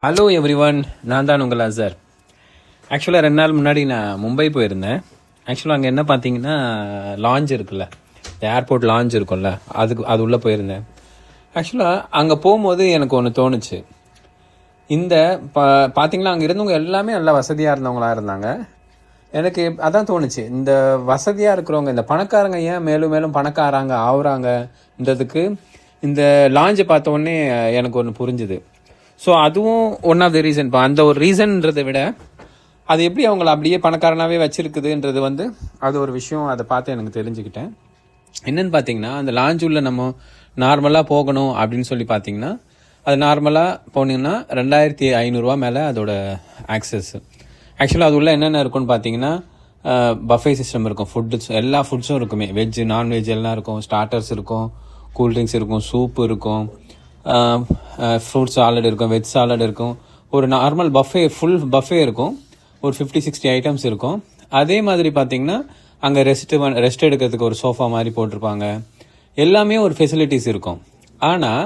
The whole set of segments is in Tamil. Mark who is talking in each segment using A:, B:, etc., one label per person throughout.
A: ஹலோ எவ்ரிவன், நான் தான் உங்கள் அசர். ஆக்சுவலாக 2 நாள் முன்னாடி நான் மும்பை போயிருந்தேன். ஆக்சுவலாக அங்கே என்ன பார்த்தீங்கன்னா லாஞ்ச் இருக்குல்ல, ஏர்போர்ட் லாஞ்ச் இருக்கும்ல, அது உள்ளே போயிருந்தேன். ஆக்சுவலாக அங்கே போகும்போது எனக்கு ஒன்று தோணுச்சு. இந்த பார்த்தீங்களா, அங்கே இருந்தவங்க எல்லாமே நல்லா வசதியாக இருந்தவங்களா இருந்தாங்க. எனக்கு அதான் தோணுச்சு, இந்த வசதியாக இருக்கிறவங்க, இந்த பணக்காரங்க ஏன் மேலும் மேலும் பணக்காரங்க ஆகுறாங்கன்றதுக்கு இந்த லாஞ்சை பார்த்த உடனே எனக்கு ஒன்று புரிஞ்சுது. ஸோ அதுவும் ஒன் ஆஃப் த ரீசன். இப்போ அந்த ஒரு ரீசன்றதை விட அது எப்படி அவங்கள அப்படியே பணக்காரனாகவே வச்சிருக்குதுன்றது அது ஒரு விஷயம். அதை பார்த்து எனக்கு தெரிஞ்சுக்கிட்டேன். என்னென்னு பார்த்தீங்கன்னா, அந்த லாஞ்ச் உள்ள நம்ம நார்மலாக போகணும் அப்படின்னு சொல்லி பார்த்தீங்கன்னா, அது நார்மலாக போனீங்கன்னா 2500 மேலே அதோட ஆக்சஸ். ஆக்சுவலாக அது உள்ள என்னென்ன இருக்குன்னு பார்த்தீங்கன்னா, பஃபே சிஸ்டம் இருக்கும், எல்லா ஃபுட்ஸும் இருக்குமே, வெஜ் நான்வெஜ் எல்லாம் இருக்கும், ஸ்டார்டர்ஸ் இருக்கும், கூல்ட்ரிங்க்ஸ் இருக்கும், சூப் இருக்கும், ஃப்ரூட் சாலட் இருக்கும், வெஜ் சாலட் இருக்கும், ஒரு நார்மல் ஃபுல் பஃபே இருக்கும், ஒரு 50-60 ஐட்டம்ஸ் இருக்கும். அதே மாதிரி பார்த்தீங்கன்னா அங்கே ரெஸ்ட் எடுக்கிறதுக்கு ஒரு சோஃபா மாதிரி போட்டிருப்பாங்க. எல்லாமே ஒரு ஃபெசிலிட்டிஸ் இருக்கும். ஆனால்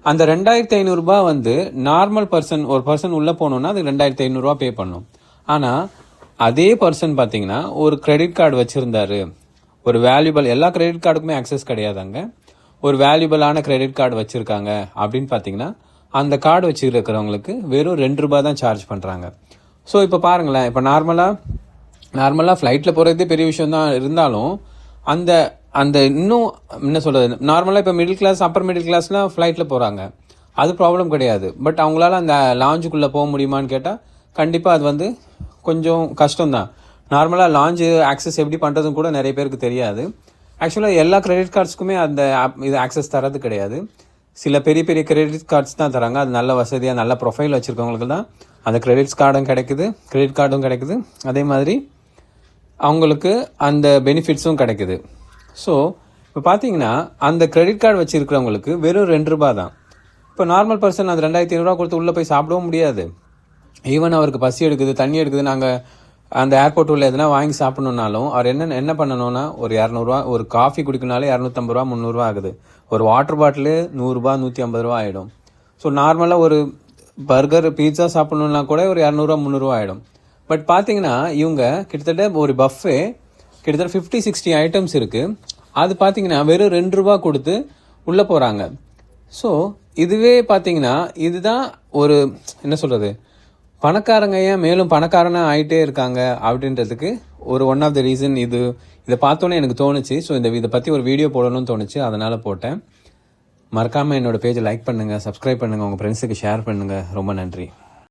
A: அந்த 2500 நார்மல் ஒரு பர்சன் உள்ளே போகணுன்னா அது 2500 பே பண்ணணும். ஆனால் அதே பர்சன் பார்த்தீங்கன்னா ஒரு கிரெடிட் கார்டு வச்சுருந்தாரு, ஒரு வேல்யூபிள், எல்லா கிரெடிட் கார்டுக்குமே ஆக்சஸ் கிடையாது, அங்கே ஒரு வேல்யூபிளான கிரெடிட் கார்டு வச்சுருக்காங்க அப்படின்னு பார்த்தீங்கன்னா, அந்த கார்டு வச்சுருக்கிறவங்களுக்கு வெறும் $2 தான் சார்ஜ் பண்ணுறாங்க. ஸோ இப்போ பாருங்களேன், இப்போ நார்மலாக ஃப்ளைட்டில் போகிறதே பெரிய விஷயம் தான் இருந்தாலும், அந்த இன்னும் என்ன சொல்கிறது, நார்மலாக இப்போ மிடில் கிளாஸ், அப்பர் மிடில் கிளாஸ்லாம் ஃப்ளைட்டில் போகிறாங்க, அது ப்ராப்ளம் கிடையாது. பட் அவங்களால அந்த லாஞ்சுக்குள்ளே போக முடியுமான்னு கேட்டால் கண்டிப்பாக அது கொஞ்சம் கஷ்டம்தான். நார்மலாக லாஞ்சு ஆக்சஸ் எப்படி பண்ணுறதுன்னு கூட நிறைய பேருக்கு தெரியாது. ஆக்சுவலாக எல்லா கிரெடிட் கார்ட்ஸ்க்குமே இது ஆக்சஸ் தரது கிடையாது. சில பெரிய பெரிய கிரெடிட் கார்ட்ஸ் தான் தராங்க. அது நல்ல வசதியாக நல்ல ப்ரொஃபைல் வச்சுருக்கவங்களுக்கு தான் அந்த கிரெடிட் கார்டும் கிடைக்குது. அதே மாதிரி அவங்களுக்கு அந்த பெனிஃபிட்ஸும் கிடைக்குது. ஸோ இப்போ பார்த்தீங்கன்னா அந்த கிரெடிட் கார்டு வச்சுருக்கிறவங்களுக்கு வெறும் $2 தான். இப்போ நார்மல் பர்சன் அந்த 2500 கொடுத்து உள்ளே போய் சாப்பிடவும் முடியாது. ஈவன் அவருக்கு பசி எடுக்குது, தண்ணி எடுக்குது, நாங்கள் அந்த ஏர்போர்ட் உள்ள எதுனா வாங்கி சாப்பிடணுன்னாலும் அவர் என்ன பண்ணணும்னா, ஒரு $200, ஒரு காஃபி குடிக்கணுனாலே $250, $300 ஆகுது. ஒரு வாட்டர் பாட்டிலு $100, $150 ஆகிடும். ஸோ நார்மலாக ஒரு பர்கர், பீட்சா சாப்பிடணுன்னா கூட ஒரு $200, $300 ஆகிடும். பட் பார்த்தீங்கன்னா இவங்க கிட்டத்தட்ட ஒரு பஃபே கிட்டத்தட்ட 50-60 ஐட்டம்ஸ் இருக்குது. அது பார்த்தீங்கன்னா வெறும் $2 கொடுத்து உள்ளே போகிறாங்க. ஸோ இதுவே பார்த்தீங்கன்னா இதுதான் ஒரு என்ன சொல்கிறது, பணக்காரங்க ஏன் மேலும் பணக்காரனாக ஆகிட்டே இருக்காங்க அப்படின்றதுக்கு ஒரு ஒன் ஆஃப் த ரீசன். இதை பார்த்தோன்னே எனக்கு தோணுச்சு. ஸோ இதை பற்றி ஒரு வீடியோ போடணும்னு தோணுச்சு, அதனால் போட்டேன். மறக்காமல் என்னோட பேஜை லைக் பண்ணுங்கள், சப்ஸ்கிரைப் பண்ணுங்கள், உங்கள் ஃப்ரெண்ட்ஸுக்கு ஷேர் பண்ணுங்கள். ரொம்ப நன்றி.